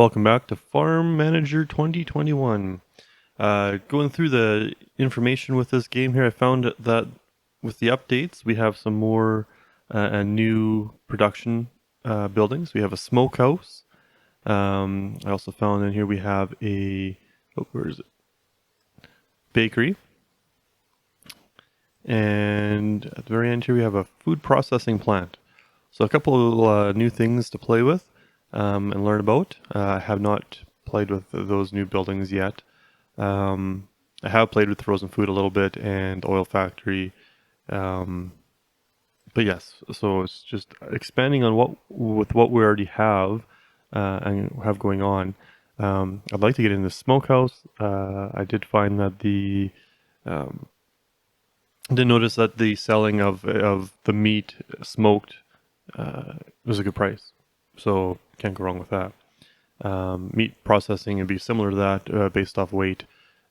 Welcome back to Farm Manager 2021. Going through the information with this game here, I found that with the updates, we have some more new production buildings. We have a smokehouse. I also found in here we have where is it? Bakery. And at the very end here, we have a food processing plant. So a couple of new things to play with. And learn about. I have not played with those new buildings yet. I have played with frozen food a little bit and oil factory, but yes. So it's just expanding on what we already have and have going on. I'd like to get into the smokehouse. I did find that did notice that the selling of the meat smoked was a good price. So can't go wrong with that. Meat processing would be similar to that based off weight.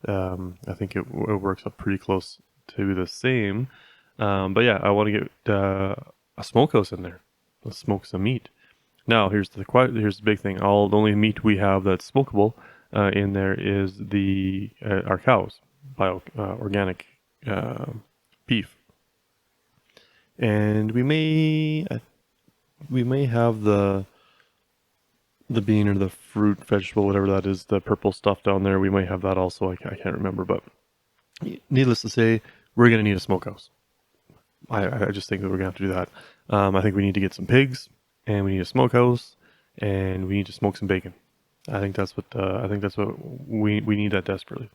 I think it works up pretty close to the same. But yeah, I want to get a smokehouse in there. Let's smoke some meat. Now here's the big thing. The only meat we have that's smokable in there is our cows, organic beef, and we may have the bean or the fruit, vegetable, whatever that is, the purple stuff down there. We might have that also. I can't remember, but needless to say, we're going to need a smokehouse. I just think that we're going to have to do that. I think we need to get some pigs, and we need a smokehouse, and we need to smoke some bacon. I think that's what we need that desperately.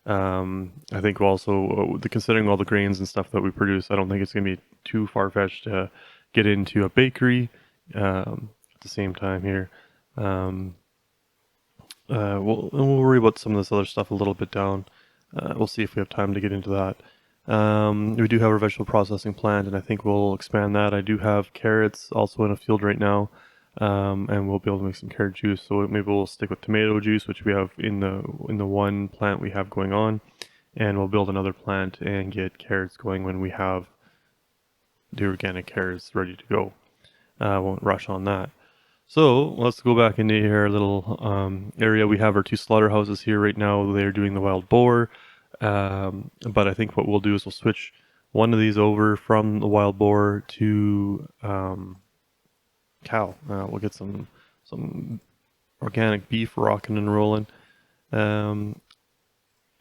I think also, considering all the grains and stuff that we produce, I don't think it's going to be too far-fetched to get into a bakery at the same time here. We'll worry about some of this other stuff a little bit down. We'll see if we have time to get into that. We do have our vegetable processing plant, and I think we'll expand that. I do have carrots also in a field right now, and we'll be able to make some carrot juice. So maybe we'll stick with tomato juice, which we have in the one plant we have going on, and we'll build another plant and get carrots going when we have the organic carrots ready to go. I won't rush on that. So let's go back into our little area. We have our two slaughterhouses here right now. They're doing the wild boar. But I think what we'll do is we'll switch one of these over from the wild boar to cow. We'll get some organic beef rocking and rolling. And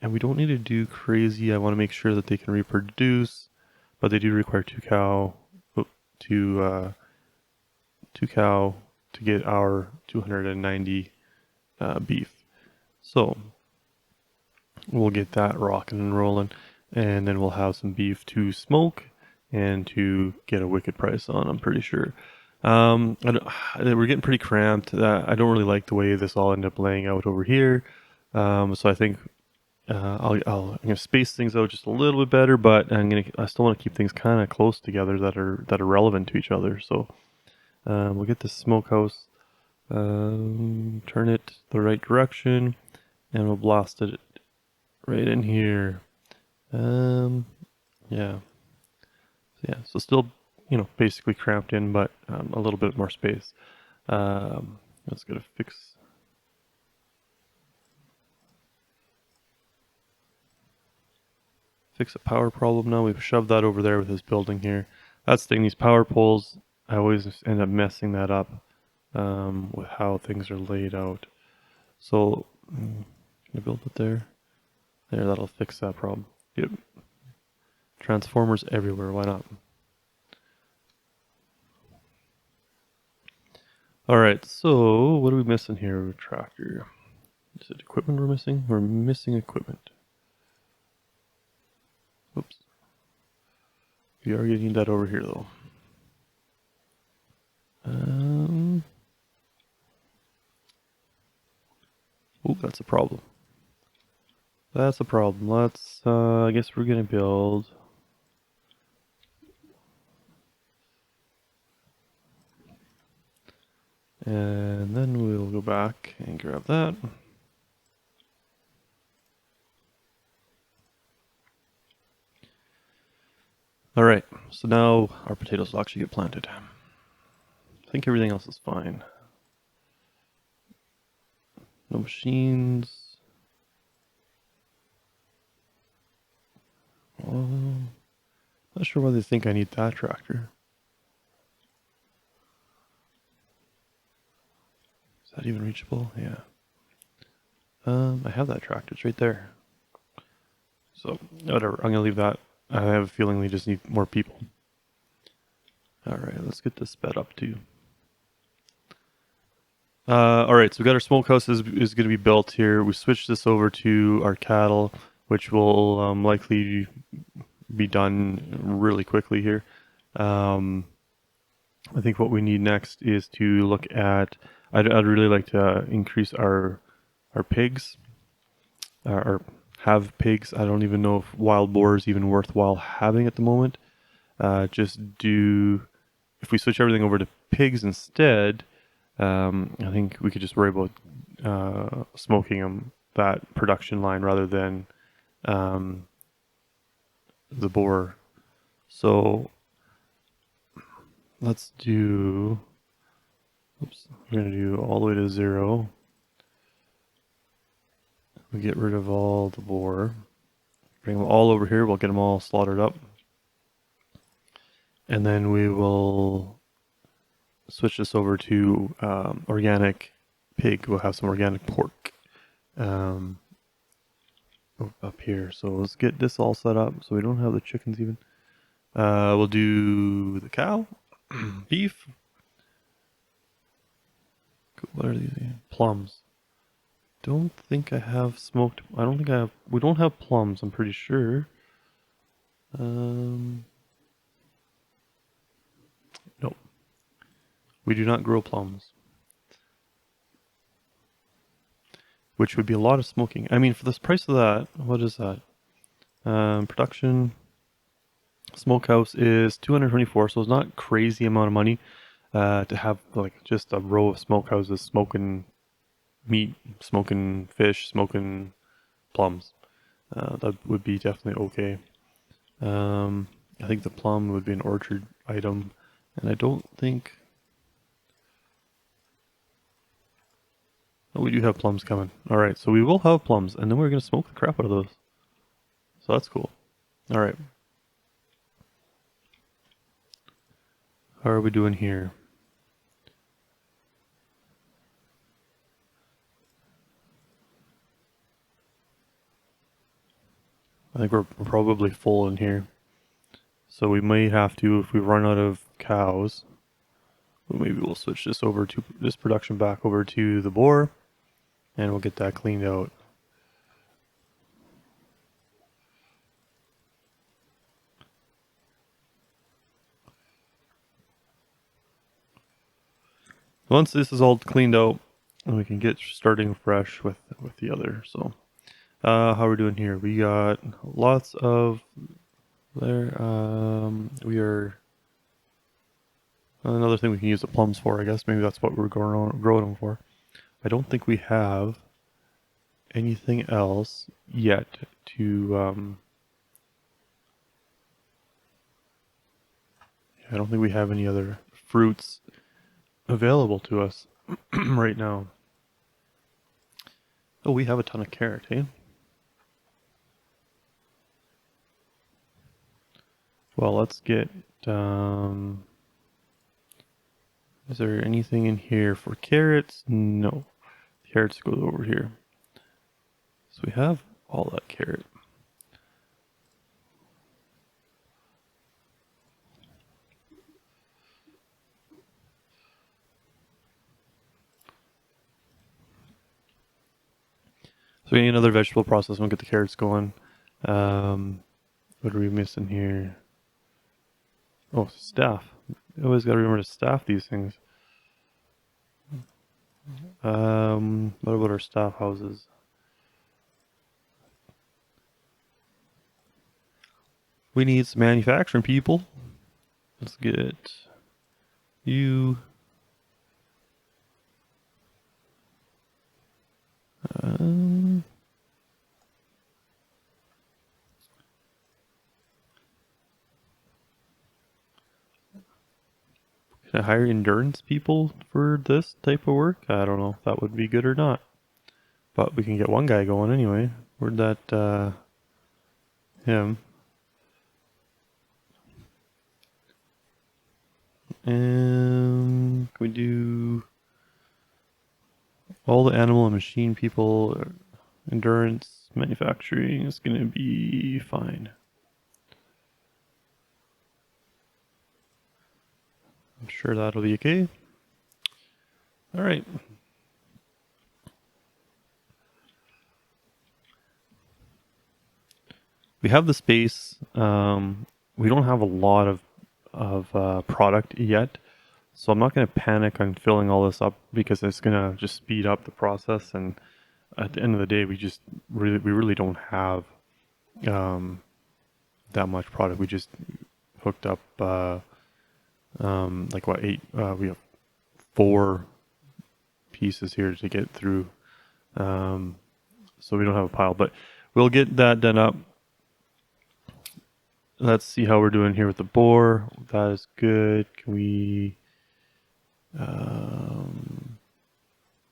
we don't need to do crazy. I want to make sure that they can reproduce, but they do require two cow to get our 290 beef. So we'll get that rocking and rolling, and then we'll have some beef to smoke and to get a wicked price on, I'm pretty sure. We're getting pretty cramped. I don't really like the way this all ended up laying out over here. So I think I'm gonna space things out just a little bit better, but I still want to keep things kind of close together that are relevant to each other. So we'll get the smokehouse, turn it the right direction, and we'll blast it right in here. Yeah. So still, basically cramped in, but a little bit more space. Let's go to fix a power problem now. We've shoved that over there with this building here. That's the thing, these power poles, I always end up messing that up with how things are laid out. So, can I build it there? There, that'll fix that problem. Yep. Transformers everywhere, why not? Alright, so what are we missing here? Tractor. Is it equipment we're missing? We're missing equipment. Oops. We are getting that over here though. Oh, that's a problem. That's a problem. Let's, I guess we're gonna build. And then we'll go back and grab that. Alright, so now our potatoes will actually get planted. I think everything else is fine. No machines. Not sure why they think I need that tractor. Is that even reachable? Yeah. I have that tractor. It's right there. So, whatever. I'm gonna leave that. I have a feeling we just need more people. Alright, let's get this sped up too. Alright, so we got our smokehouse is going to be built here. We switched this over to our cattle, which will likely be done really quickly here. I think what we need next is to look at. I'd really like to increase our pigs, or have pigs. I don't even know if wild boar is even worthwhile having at the moment. Just do if we switch everything over to pigs instead. I think we could just worry about smoking them that production line rather than the boar. So let's do. Oops, we're gonna do all the way to 0. We get rid of all the boar. Bring them all over here. We'll get them all slaughtered up, and then we will switch this over to organic pig. We'll have some organic pork up here. So let's get this all set up so we don't have the chickens even. We'll do the cow, beef. What are these? Plums. Don't think I have smoked. I don't think I have. We don't have plums. I'm pretty sure. Nope. We do not grow plums. Which would be a lot of smoking. I mean, for the price of that, what is that? Production. Smokehouse is 224, so it's not crazy amount of money to have like just a row of smokehouses smoking meat, smoking fish, smoking plums. That would be definitely okay. I think the plum would be an orchard item, and I don't think. Oh, we do have plums coming. All right, so we will have plums, and then we're gonna smoke the crap out of those. So that's cool. All right. How are we doing here? I think we're probably full in here. So we may have to, if we run out of cows, maybe we'll switch this over to this production back over to the boar, and we'll get that cleaned out. Once this is all cleaned out, we can get starting fresh with the other. So, how are we doing here? We got lots of there. We are another thing we can use the plums for. I guess maybe that's what we're growing them for. I don't think we have anything else yet to. I don't think we have any other fruits available to us right now. Oh, we have a ton of carrot, eh? Well, let's get. Is there anything in here for carrots? No. Carrots go over here. So we have all that carrot. So we need another vegetable process. We'll get the carrots going. What are we missing here? Oh, staff. You always got to remember to staff these things. What about our staff houses? We need some manufacturing people. Let's get you. Can I hire endurance people for this type of work? I don't know if that would be good or not. But we can get one guy going anyway. Where'd that, him? And can we do all the animal and machine people? Endurance, manufacturing is going to be fine. I'm sure that'll be okay. All right. We have the space. We don't have a lot of product yet, so I'm not going to panic on filling all this up because it's going to just speed up the process. And at the end of the day, we really don't have that much product. We just hooked up like what, 8? We have 4 pieces here to get through, so we don't have a pile, but we'll get that done up. Let's see how we're doing here with the boar. That is good. Can we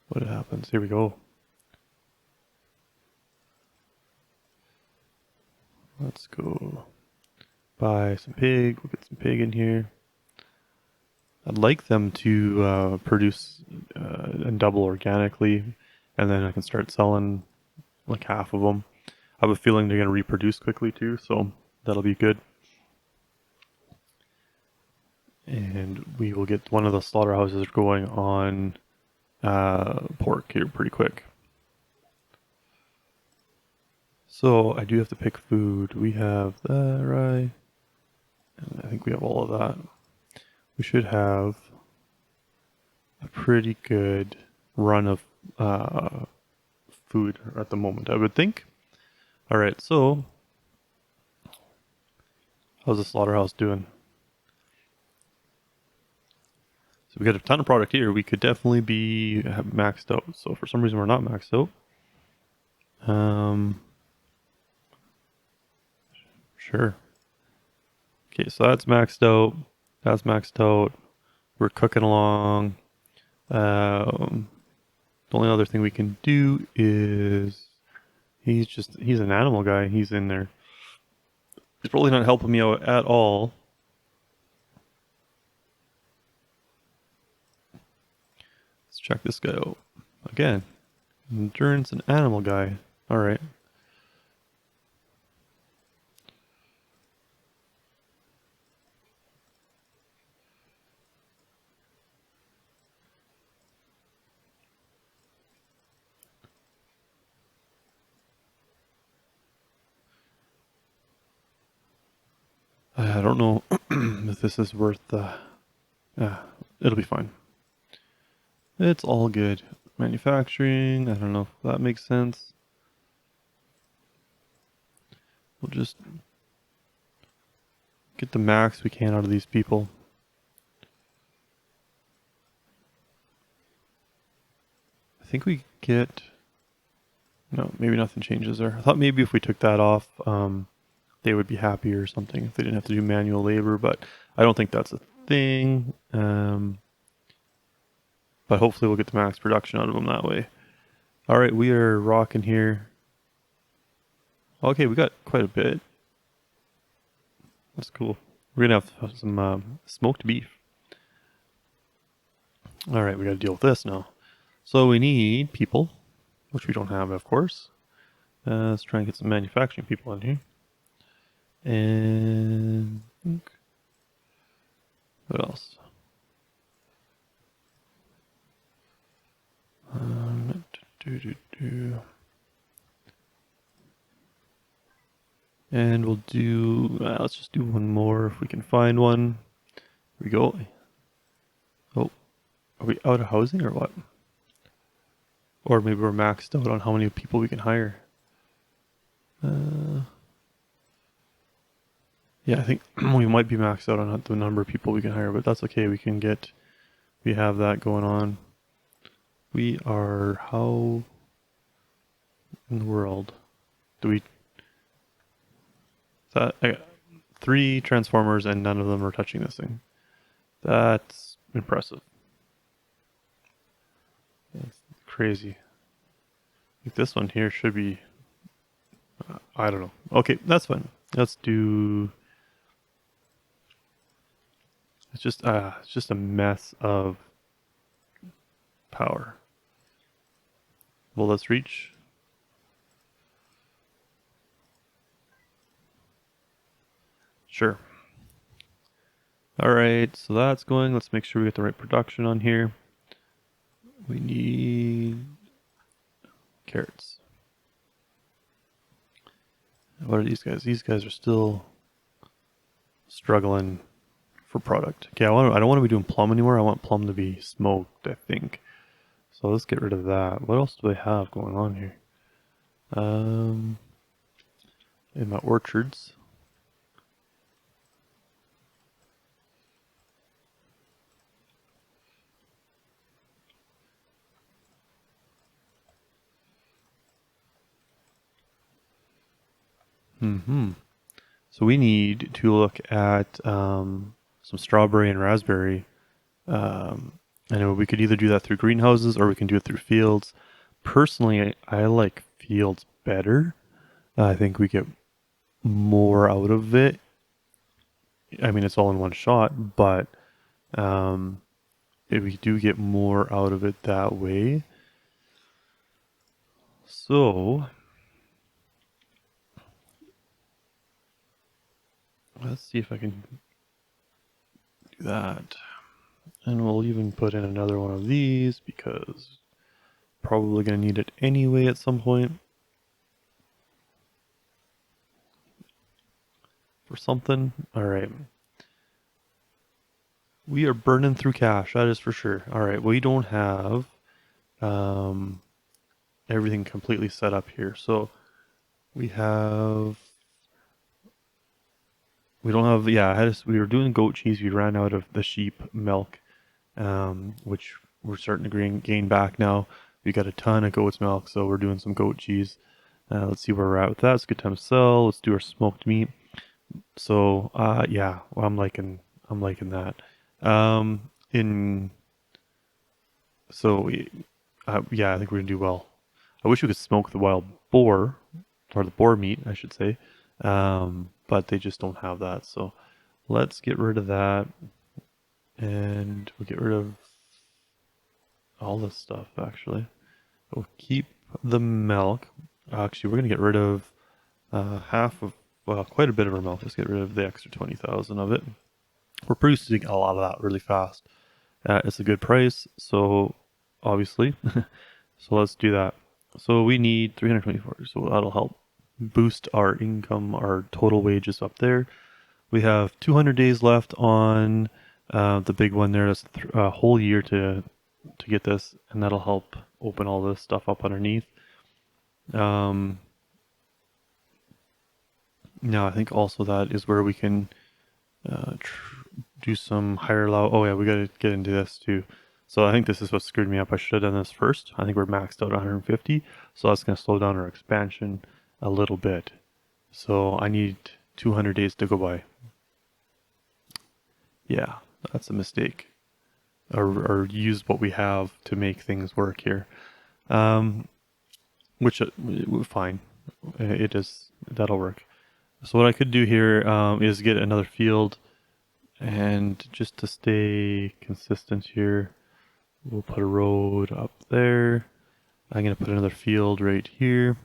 what happens? Here we go. Let's go buy some pig. We'll get some pig in here. I'd like them to produce and double organically, and then I can start selling like half of them. I have a feeling they're going to reproduce quickly too, so that'll be good. And we will get one of the slaughterhouses going on pork here pretty quick. So I do have to pick food. We have that, right? And I think we have all of that. We should have a pretty good run of food at the moment, I would think. All right, so how's the slaughterhouse doing? So we got a ton of product here. We could definitely be maxed out. So for some reason we're not maxed out. Sure. Okay, so that's maxed out. That's maxed out. We're cooking along. The only other thing we can do is he's an animal guy. He's in there. He's probably not helping me out at all. Let's check this guy out. Again, endurance and animal guy. All right. I don't know if this is worth it'll be fine. It's all good. Manufacturing, I don't know if that makes sense. We'll just get the max we can out of these people. I think we get... No, maybe nothing changes there. I thought maybe if we took that off, they would be happy or something if they didn't have to do manual labor, but I don't think that's a thing. But hopefully we'll get the max production out of them that way. All right, we are rocking here. Okay, we got quite a bit. That's cool. We're gonna have some smoked beef. All right, we got to deal with this now. So we need people, which we don't have, of course. Let's try and get some manufacturing people in here. And what else? And we'll do, let's just do one more if we can find one. Here we go. Oh, are we out of housing or what? Or maybe we're maxed out on how many people we can hire. Yeah, I think we might be maxed out on the number of people we can hire, but that's okay. We have that going on. We are, how in the world do we, that, I got 3 transformers and none of them are touching this thing. That's impressive. That's crazy. Like this one here should be, I don't know. Okay, that's fine. Let's do, it's just a mess of power. Will this reach? Sure. All right, so that's going. Let's make sure we get the right production on here. We need carrots. What are these guys? These guys are still struggling for product. Okay, I don't want to be doing plum anymore. I want plum to be smoked, I think. So let's get rid of that. What else do I have going on here? In my orchards. So we need to look at some strawberry and raspberry. I know we could either do that through greenhouses or we can do it through fields. Personally, I like fields better. I think we get more out of it. I mean, it's all in one shot, but if we do get more out of it that way. So let's see if I can do that. And we'll even put in another one of these because probably going to need it anyway at some point. For something. Alright. We are burning through cash, that is for sure. Alright, we don't have everything completely set up here. So we don't have, yeah, we were doing goat cheese. We ran out of the sheep milk, which we're starting to gain back now. We got a ton of goat's milk, so we're doing some goat cheese. Let's see where we're at with that. It's a good time to sell. Let's do our smoked meat. So, yeah, well, I'm liking that. Yeah, I think we're gonna do well. I wish we could smoke the wild boar, or the boar meat, I should say, but they just don't have that. So let's get rid of that, and we'll get rid of all this stuff. Actually, we'll keep the milk. Actually, we're gonna get rid of quite a bit of our milk. Let's get rid of the extra 20,000 of it. We're producing a lot of that really fast. It's a good price, so obviously. So let's do that. So we need 324, so that'll help boost our income, our total wages up there. We have 200 days left on the big one there. That's a whole year to get this, and that'll help open all this stuff up underneath. Now I think also that is where we can do some higher level. Oh yeah, we got to get into this too. So I think this is what screwed me up. I should have done this first. I think we're maxed out 150, so that's going to slow down our expansion a little bit. So I need 200 days to go by. Yeah, that's a mistake. Or use what we have to make things work here. Which fine. It is, that'll work. So what I could do here is get another field, and just to stay consistent here, we'll put a road up there. I'm going to put another field right here.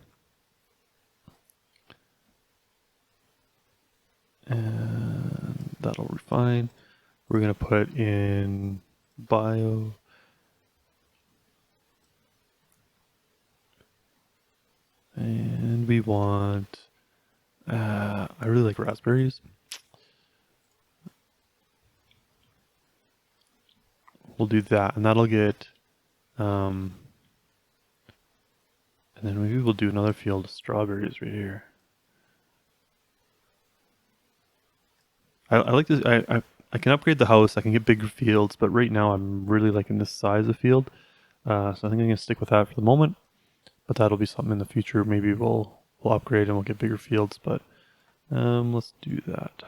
And that'll be fine. We're going to put in bio. And we want, I really like raspberries. We'll do that, and that'll get, and then maybe we'll do another field of strawberries right here. I like this. I can upgrade the house. I can get bigger fields, but right now I'm really liking this size of field. So I think I'm gonna stick with that for the moment. But that'll be something in the future. Maybe we'll upgrade and we'll get bigger fields. But let's do that.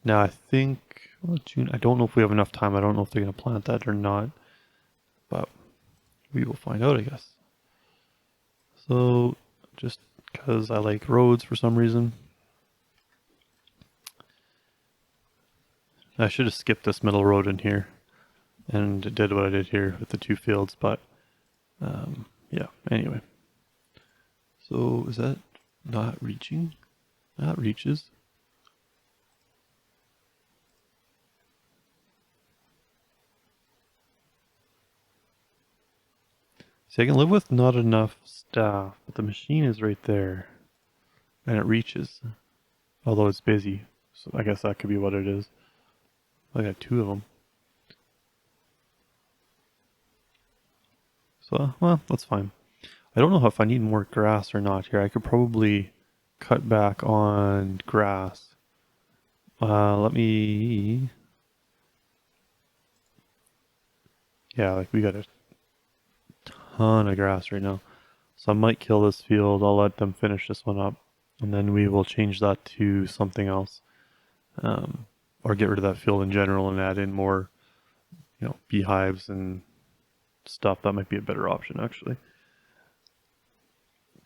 Now I think June. I don't know if we have enough time. I don't know if they're gonna plant that or not. But we will find out, I guess. So, just because I like roads for some reason, I should have skipped this middle road in here and did what I did here with the 2 fields, but yeah, anyway. So, is that not reaching? That reaches. See, I can live with not enough staff, but the machine is right there. And it reaches. Although it's busy. So I guess that could be what it is. I got 2 of them. So, well, that's fine. I don't know if I need more grass or not here. I could probably cut back on grass. Let me... Yeah, like we got a ton of grass right now. So I might kill this field. I'll let them finish this one up. And then we will change that to something else. Or get rid of that field in general and add in more, beehives and stuff. That might be a better option, actually.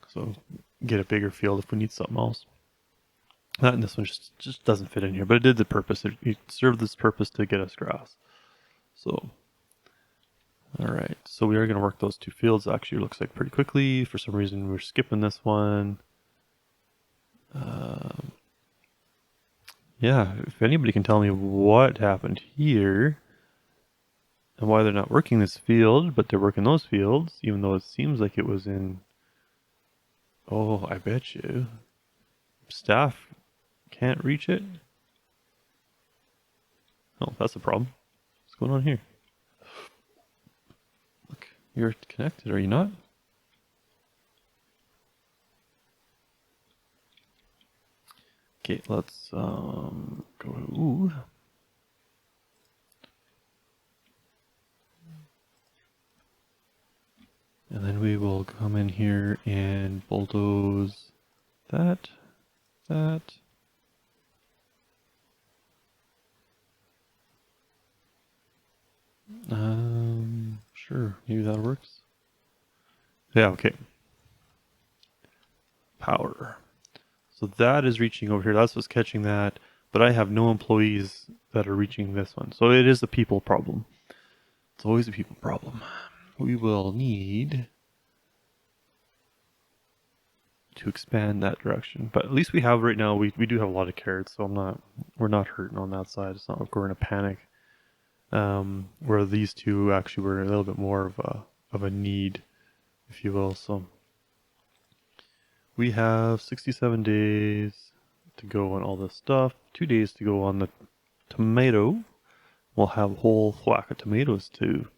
So get a bigger field if we need something else. That and this one just doesn't fit in here, but it did the purpose. It served this purpose to get us grass. So, all right. So we are going to work those 2 fields. Actually, it looks like pretty quickly. For some reason, we're skipping this one. Yeah, if anybody can tell me what happened here and why they're not working this field, but they're working those fields, even though it seems like it was in... Oh, I bet you. Staff can't reach it? Oh, that's the problem. What's going on here? Look, you're connected, are you not? Okay, let's go to... And then we will come in here and bulldoze that. Sure, maybe that works. Yeah, okay. Power. So that is reaching over here. That's what's catching that. But I have no employees that are reaching this one. So it is a people problem. It's always a people problem. We will need to expand that direction. But at least we have right now, we do have a lot of carrots, so we're not hurting on that side. It's not like we're in a panic. Where these 2 actually were a little bit more of a need, if you will. So we have 67 days to go on all this stuff, 2 days to go on the tomato. We'll have a whole whack of tomatoes to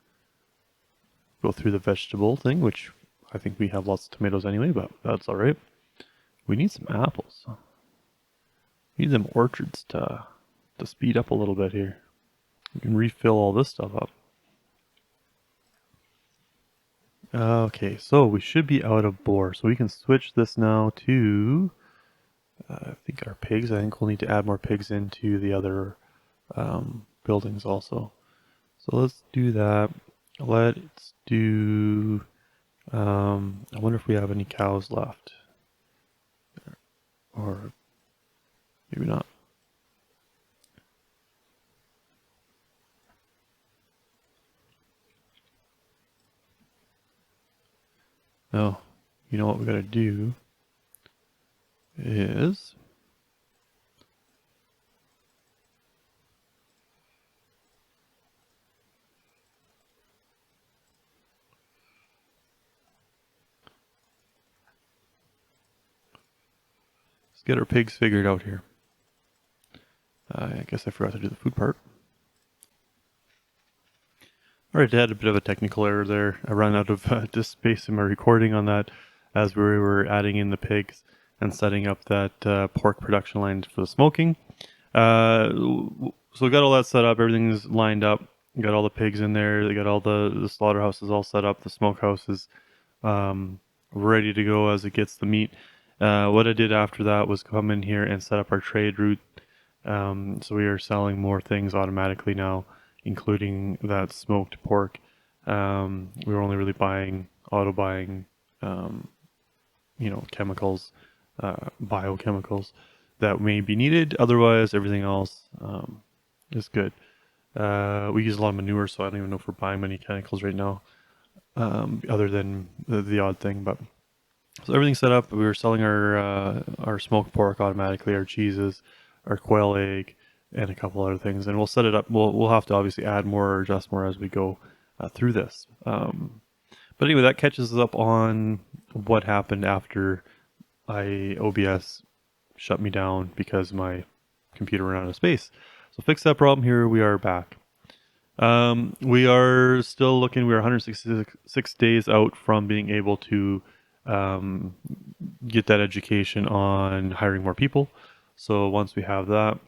go through the vegetable thing, which I think we have lots of tomatoes anyway, but that's all right. We need some apples. We need them orchards to speed up a little bit here. We can refill all this stuff up. Okay, so we should be out of boar, so we can switch this now to, I think our pigs. I think we'll need to add more pigs into the other buildings also. So let's do that. Let's do, I wonder if we have any cows left. Or maybe not. No, you know what we gotta do is let's get our pigs figured out here. I guess I forgot to do the food part. Alright, I had a bit of a technical error there. I ran out of disk space in my recording on that as we were adding in the pigs and setting up that pork production line for the smoking. So we got all that set up, everything's lined up. We got all the pigs in there, they got all the slaughterhouses all set up, the smokehouse is ready to go as it gets the meat. What I did after that was come in here and set up our trade route. So we are selling more things automatically now, including that smoked pork. We were only really auto buying chemicals, biochemicals that may be needed. Otherwise, everything else is good. We use a lot of manure, so I don't even know if we're buying many chemicals right now, other than the odd thing. But so everything's set up. We were selling our smoked pork automatically, our cheeses, our quail egg, and a couple other things. And we'll set it up. We'll have to obviously add more or adjust more as we go through this. But anyway, that catches us up on what happened after OBS shut me down because my computer ran out of space. So fix that problem. Here we are back. We are still looking. We are 166 days out from being able to get that education on hiring more people. So once we have that,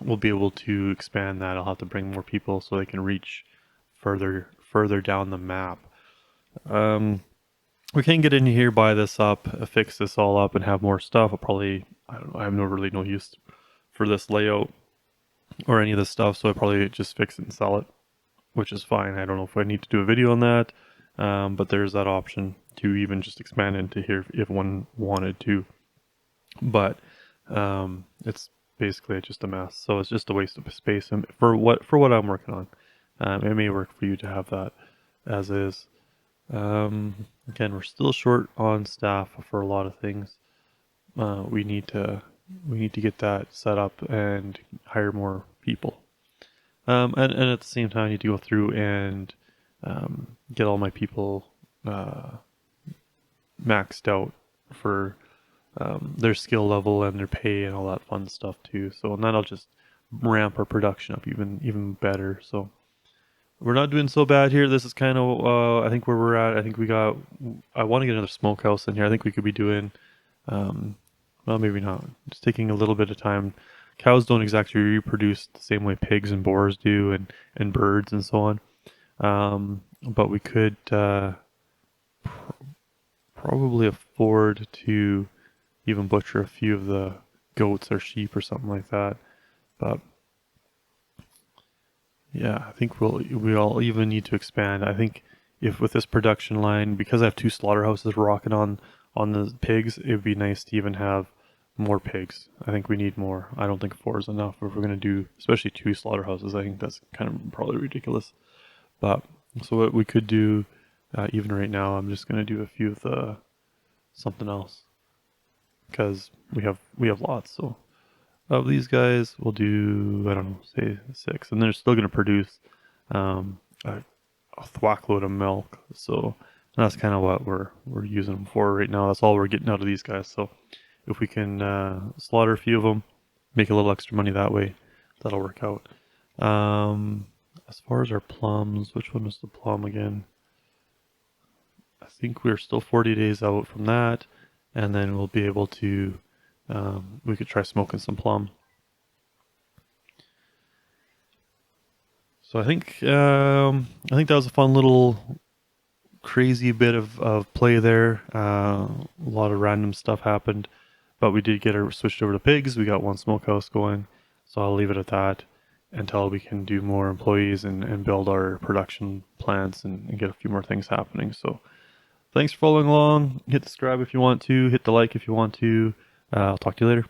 we'll be able to expand that. I'll have to bring more people so they can reach further down the map. We can get in here, buy this up, fix this all up, and have more stuff. I don't know, I have really no use for this layout or any of this stuff, so I probably just fix it and sell it, which is fine. I don't know if I need to do a video on that, but there's that option to even just expand into here if one wanted to. But it's basically just a mess, so it's just a waste of space and for what I'm working on. It may work for you to have that as is. Again, we're still short on staff for a lot of things. We need to get that set up and hire more people. And at the same time, I need to go through and get all my people maxed out for their skill level and their pay and all that fun stuff too. So, and that'll just ramp our production up even better. So we're not doing so bad here. This is kind of I think where we're at. I want to get another smokehouse in here. I think we could be doing well, maybe not. Just taking a little bit of time. Cows don't exactly reproduce the same way pigs and boars do, and birds and so on. But we could probably afford to even butcher a few of the goats or sheep or something like that. But yeah, I think we'll even need to expand. I think if with this production line, because I have 2 slaughterhouses rocking on the pigs, it would be nice to even have more pigs. I think we need more. I don't think 4 is enough if we're going to do, especially 2 slaughterhouses. I think that's kind of probably ridiculous. But so what we could do, even right now, I'm just going to do a few of the something else because we have lots. So of these guys, we'll do, I don't know, say 6, and they're still going to produce a thwack load of milk. So that's kind of what we're using them for right now. That's all we're getting out of these guys. So if we can slaughter a few of them, make a little extra money that way, that'll work out. As far as our plums, which one was the plum again? I think we're still 40 days out from that, and then we'll be able to, we could try smoking some plum. So I think that was a fun little crazy bit of play there. A lot of random stuff happened, but we did get switched over to pigs. We got 1 smokehouse going, so I'll leave it at that until we can do more employees and build our production plants and get a few more things happening. So thanks for following along. Hit subscribe if you want to. Hit the like if you want to. I'll talk to you later.